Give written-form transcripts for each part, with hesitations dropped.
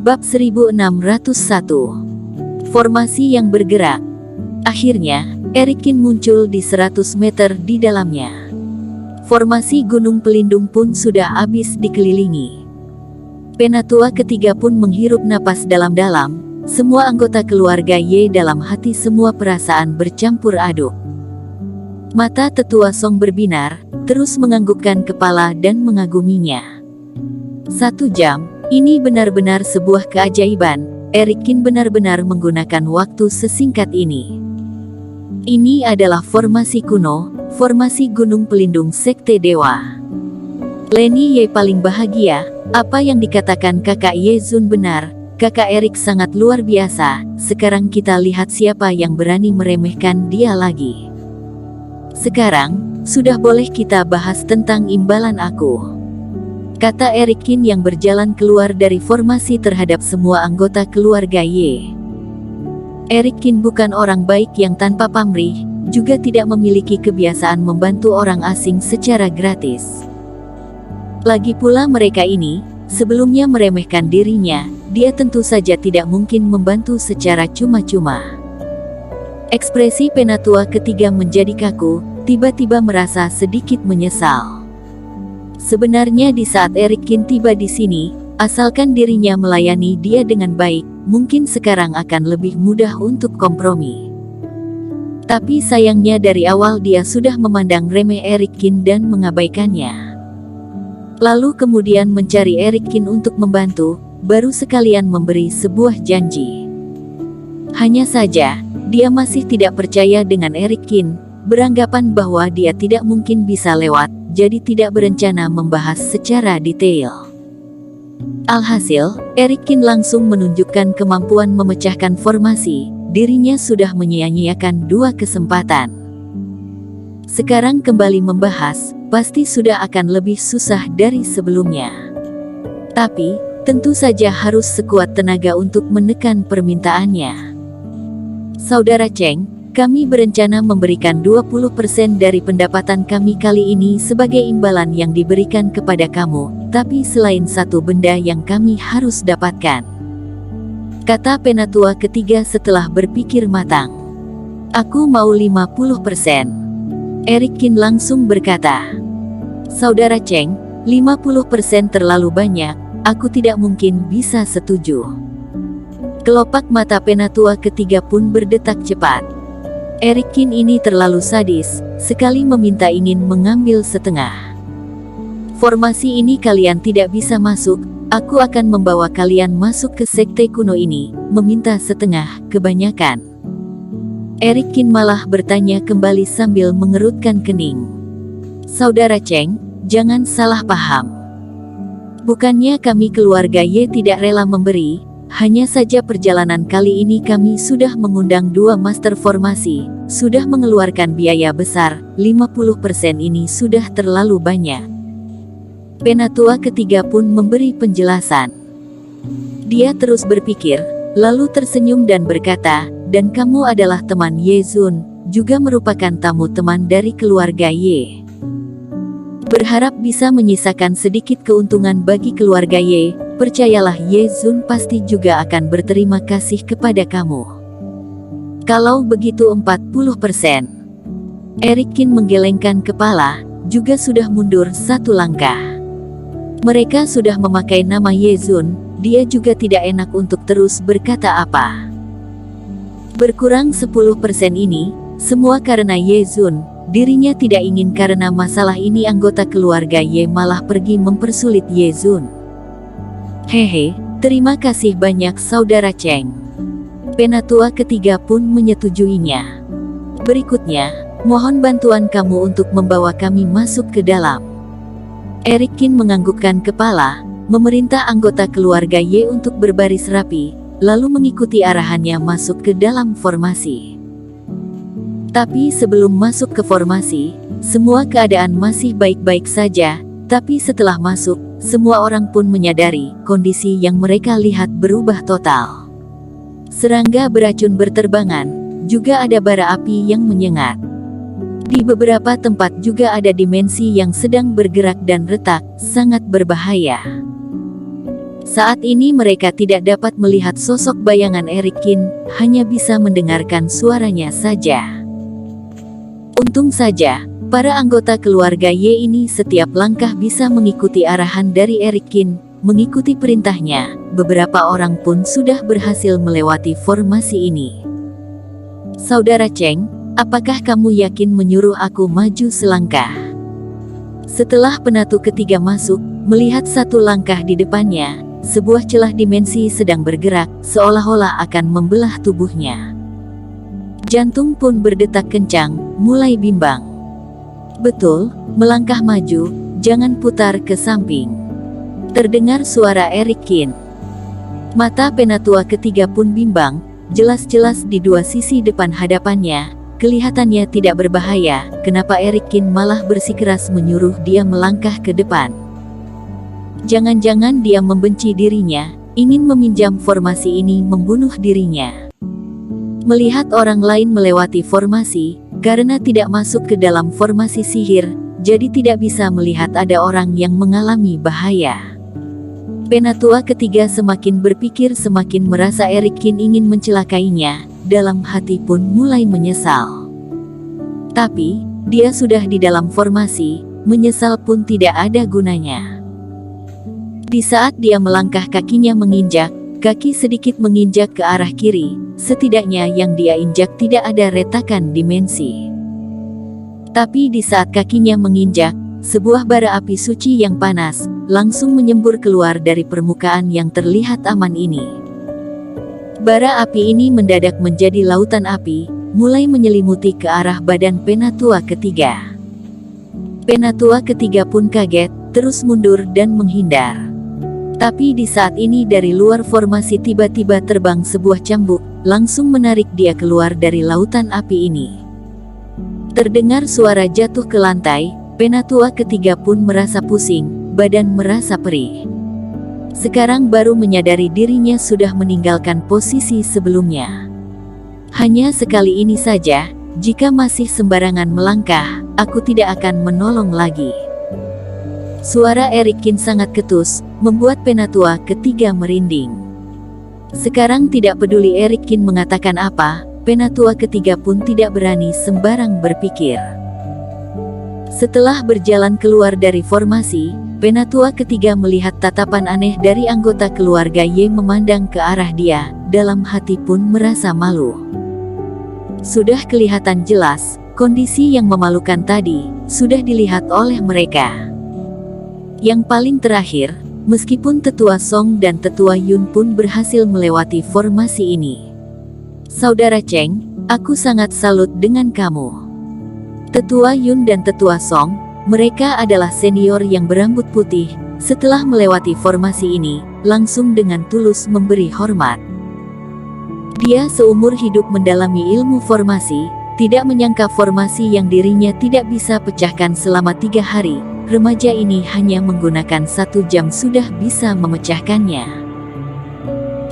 Bab 1601. Formasi yang bergerak. Akhirnya, Erikin muncul di 100 meter di dalamnya. Formasi gunung pelindung pun sudah habis dikelilingi. Penatua ketiga pun menghirup napas dalam-dalam. Semua anggota keluarga Y dalam hati semua perasaan bercampur aduk. Mata tetua Song berbinar, terus menganggukkan kepala dan mengaguminya. 1 jam. Ini benar-benar sebuah keajaiban. Erikin benar-benar menggunakan waktu sesingkat ini. Ini adalah formasi kuno, formasi gunung pelindung Sekte Dewa. Leni Ye paling bahagia. Apa yang dikatakan kakak Ye Zun benar. Kakak Erik sangat luar biasa. Sekarang kita lihat siapa yang berani meremehkan dia lagi. Sekarang, sudah boleh kita bahas tentang imbalan aku, kata Erikin yang berjalan keluar dari formasi terhadap semua anggota keluarga Y. Erikin bukan orang baik yang tanpa pamrih, juga tidak memiliki kebiasaan membantu orang asing secara gratis. Lagi pula mereka ini, sebelumnya meremehkan dirinya, dia tentu saja tidak mungkin membantu secara cuma-cuma. Ekspresi penatua ketiga menjadi kaku, tiba-tiba merasa sedikit menyesal. Sebenarnya di saat Erikin tiba di sini, asalkan dirinya melayani dia dengan baik, mungkin sekarang akan lebih mudah untuk kompromi. Tapi sayangnya dari awal dia sudah memandang remeh Erikin dan mengabaikannya. Lalu kemudian mencari Erikin untuk membantu, baru sekalian memberi sebuah janji. Hanya saja, dia masih tidak percaya dengan Erikin, beranggapan bahwa dia tidak mungkin bisa lewat, jadi tidak berencana membahas secara detail. Alhasil, Erikin langsung menunjukkan kemampuan memecahkan formasi, dirinya sudah menyia-nyiakan 2 kesempatan. Sekarang kembali membahas, pasti sudah akan lebih susah dari sebelumnya. Tapi, tentu saja harus sekuat tenaga untuk menekan permintaannya. Saudara Cheng, kami berencana memberikan 20% dari pendapatan kami kali ini sebagai imbalan yang diberikan kepada kamu, tapi selain satu benda yang kami harus dapatkan, kata penatua ketiga setelah berpikir matang. Aku mau 50%. Erikin langsung berkata. Saudara Cheng, 50% terlalu banyak, aku tidak mungkin bisa setuju. Kelopak mata penatua ketiga pun berdetak cepat. Erikin ini terlalu sadis, sekali meminta ingin mengambil setengah. Formasi ini kalian tidak bisa masuk, aku akan membawa kalian masuk ke sekte kuno ini, meminta setengah, kebanyakan. Erikin malah bertanya kembali sambil mengerutkan kening. Saudara Cheng, jangan salah paham. Bukannya kami keluarga Y tidak rela memberi, hanya saja perjalanan kali ini kami sudah mengundang 2 master formasi, sudah mengeluarkan biaya besar, 50% ini sudah terlalu banyak. Penatua ketiga pun memberi penjelasan. Dia terus berpikir, lalu tersenyum dan berkata, dan kamu adalah teman Ye Zun, juga merupakan tamu teman dari keluarga Y. Berharap bisa menyisakan sedikit keuntungan bagi keluarga Y, percayalah Ye Zun pasti juga akan berterima kasih kepada kamu. Kalau begitu 40%. Erikin menggelengkan kepala, juga sudah mundur 1 langkah. Mereka sudah memakai nama Ye Zun, dia juga tidak enak untuk terus berkata apa. Berkurang 10% ini, semua karena Ye Zun, dirinya tidak ingin karena masalah ini anggota keluarga Y malah pergi mempersulit Ye Zun. Hehe, terima kasih banyak saudara Cheng. Penatua ketiga pun menyetujuinya. Berikutnya, mohon bantuan kamu untuk membawa kami masuk ke dalam. Erikin menganggukkan kepala, memerintah anggota keluarga Y untuk berbaris rapi, lalu mengikuti arahannya masuk ke dalam formasi. Tapi sebelum masuk ke formasi, semua keadaan masih baik-baik saja, tapi setelah masuk, semua orang pun menyadari kondisi yang mereka lihat berubah total. Serangga beracun berterbangan, juga ada bara api yang menyengat. Di beberapa tempat juga ada dimensi yang sedang bergerak dan retak, sangat berbahaya. Saat ini mereka tidak dapat melihat sosok bayangan Erikin, hanya bisa mendengarkan suaranya saja. Untung saja, para anggota keluarga Y ini setiap langkah bisa mengikuti arahan dari Erikin, mengikuti perintahnya. Beberapa orang pun sudah berhasil melewati formasi ini. Saudara Cheng, apakah kamu yakin menyuruh aku maju selangkah? Setelah penatu ketiga masuk, melihat satu langkah di depannya, sebuah celah dimensi sedang bergerak, seolah-olah akan membelah tubuhnya. Jantung pun berdetak kencang, mulai bimbang. Betul, melangkah maju, jangan putar ke samping. Terdengar suara Erikin. Mata penatua ketiga pun bimbang, jelas-jelas di dua sisi depan hadapannya, kelihatannya tidak berbahaya, kenapa Erikin malah bersikeras menyuruh dia melangkah ke depan. Jangan-jangan dia membenci dirinya, ingin meminjam formasi ini membunuh dirinya. Melihat orang lain melewati formasi, karena tidak masuk ke dalam formasi sihir, jadi tidak bisa melihat ada orang yang mengalami bahaya. Penatua ketiga semakin berpikir semakin merasa Erikin ingin mencelakainya, dalam hati pun mulai menyesal. Tapi, dia sudah di dalam formasi, menyesal pun tidak ada gunanya. Di saat dia melangkah kakinya menginjak, kaki sedikit menginjak ke arah kiri, setidaknya yang dia injak tidak ada retakan dimensi. Tapi di saat kakinya menginjak, sebuah bara api suci yang panas, langsung menyembur keluar dari permukaan yang terlihat aman ini. Bara api ini mendadak menjadi lautan api, mulai menyelimuti ke arah badan penatua ketiga. Penatua ketiga pun kaget, terus mundur dan menghindar. Tapi di saat ini dari luar formasi tiba-tiba terbang sebuah cambuk, langsung menarik dia keluar dari lautan api ini. Terdengar suara jatuh ke lantai, penatua ketiga pun merasa pusing, badan merasa perih. Sekarang baru menyadari dirinya sudah meninggalkan posisi sebelumnya. Hanya sekali ini saja, jika masih sembarangan melangkah, aku tidak akan menolong lagi. Suara Erikin sangat ketus, membuat penatua ketiga merinding. Sekarang tidak peduli Erikin mengatakan apa, penatua ketiga pun tidak berani sembarang berpikir. Setelah berjalan keluar dari formasi, penatua ketiga melihat tatapan aneh dari anggota keluarga Y memandang ke arah dia, dalam hati pun merasa malu. Sudah kelihatan jelas, kondisi yang memalukan tadi, sudah dilihat oleh mereka. Yang paling terakhir, meskipun Tetua Song dan Tetua Yun pun berhasil melewati formasi ini. Saudara Cheng, aku sangat salut dengan kamu. Tetua Yun dan Tetua Song, mereka adalah senior yang berambut putih, setelah melewati formasi ini, langsung dengan tulus memberi hormat. Dia seumur hidup mendalami ilmu formasi, tidak menyangka formasi yang dirinya tidak bisa pecahkan selama 3 hari, remaja ini hanya menggunakan 1 jam sudah bisa memecahkannya.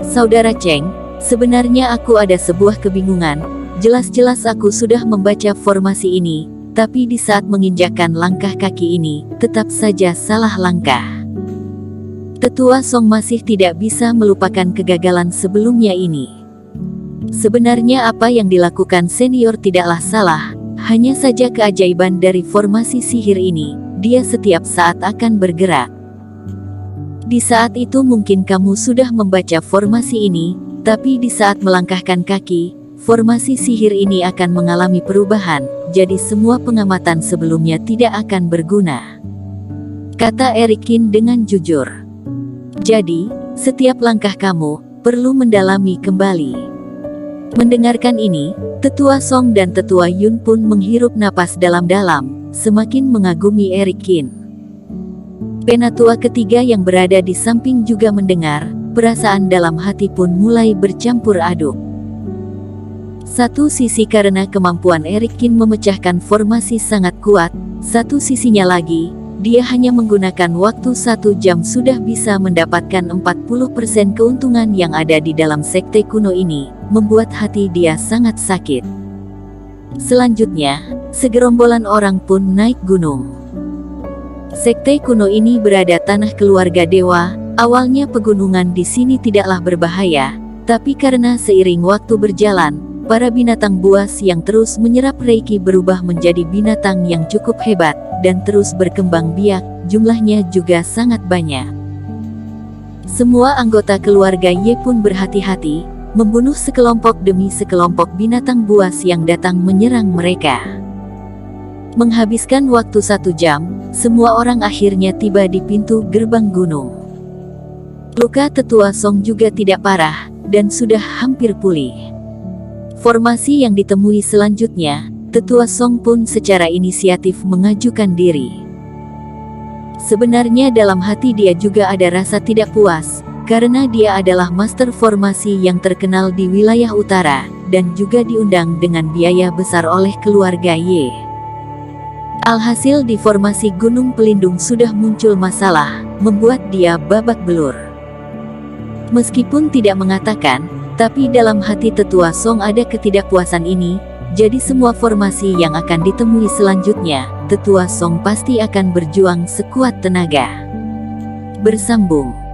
Saudara Cheng, sebenarnya aku ada sebuah kebingungan, jelas-jelas aku sudah membaca formasi ini, tapi di saat menginjakkan langkah kaki ini, tetap saja salah langkah. Tetua Song masih tidak bisa melupakan kegagalan sebelumnya ini. Sebenarnya apa yang dilakukan senior tidaklah salah, hanya saja keajaiban dari formasi sihir ini, dia setiap saat akan bergerak. Di saat itu mungkin kamu sudah membaca formasi ini, tapi di saat melangkahkan kaki, formasi sihir ini akan mengalami perubahan, jadi semua pengamatan sebelumnya tidak akan berguna. Kata Erikin dengan jujur. Jadi, setiap langkah kamu, perlu mendalami kembali. Mendengarkan ini, Tetua Song dan Tetua Yun pun menghirup napas dalam-dalam, semakin mengagumi Erikin. Penatua ketiga yang berada di samping juga mendengar, perasaan dalam hati pun mulai bercampur aduk. Satu sisi karena kemampuan Erikin memecahkan formasi sangat kuat, satu sisinya lagi, dia hanya menggunakan waktu 1 jam sudah bisa mendapatkan 40% keuntungan yang ada di dalam sekte kuno ini, membuat hati dia sangat sakit. Selanjutnya, segerombolan orang pun naik gunung. Sekte kuno ini berada tanah keluarga dewa. Awalnya pegunungan di sini tidaklah berbahaya, tapi karena seiring waktu berjalan, para binatang buas yang terus menyerap reiki berubah menjadi binatang yang cukup hebat dan terus berkembang biak, jumlahnya juga sangat banyak. Semua anggota keluarga Ye pun berhati-hati, membunuh sekelompok demi sekelompok binatang buas yang datang menyerang mereka. Menghabiskan waktu 1 jam, semua orang akhirnya tiba di pintu gerbang gunung. Luka tetua Song juga tidak parah, dan sudah hampir pulih. Formasi yang ditemui selanjutnya, tetua Song pun secara inisiatif mengajukan diri. Sebenarnya dalam hati dia juga ada rasa tidak puas, karena dia adalah master formasi yang terkenal di wilayah utara, dan juga diundang dengan biaya besar oleh keluarga Ye. Alhasil di formasi Gunung Pelindung sudah muncul masalah, membuat dia babak belur. Meskipun tidak mengatakan, tapi dalam hati tetua Song ada ketidakpuasan ini, jadi semua formasi yang akan ditemui selanjutnya, tetua Song pasti akan berjuang sekuat tenaga. Bersambung.